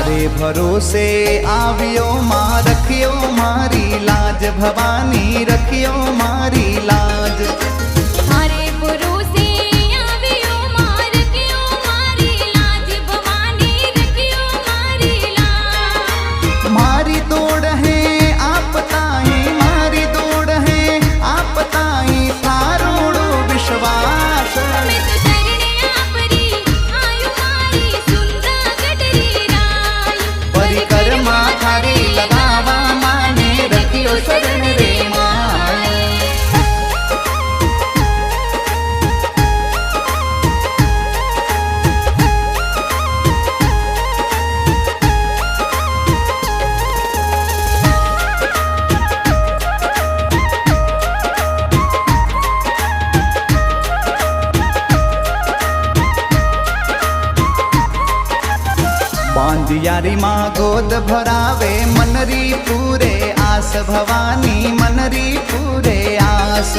तारे भरोसे आवियो मां रखियो मारी लाज भवानी रखियो मारी लाज। थारे भरोसे आवियो मां रखियो मारी लाज भवानी रखियो मारी लाज। मारी तोड़ है आप ताई मारी तोड़ है आप ताई थारोड़ो विश्वास। मैं तो शरणे आपरी आयु मारी सुंदर गडरी राय। परिक्रमा थारी लगावा माने रखियो शरण रे माय। बांधियारी माँ गोद भरावे मनरी पूरे आस भवानी मनरी पूरे आस।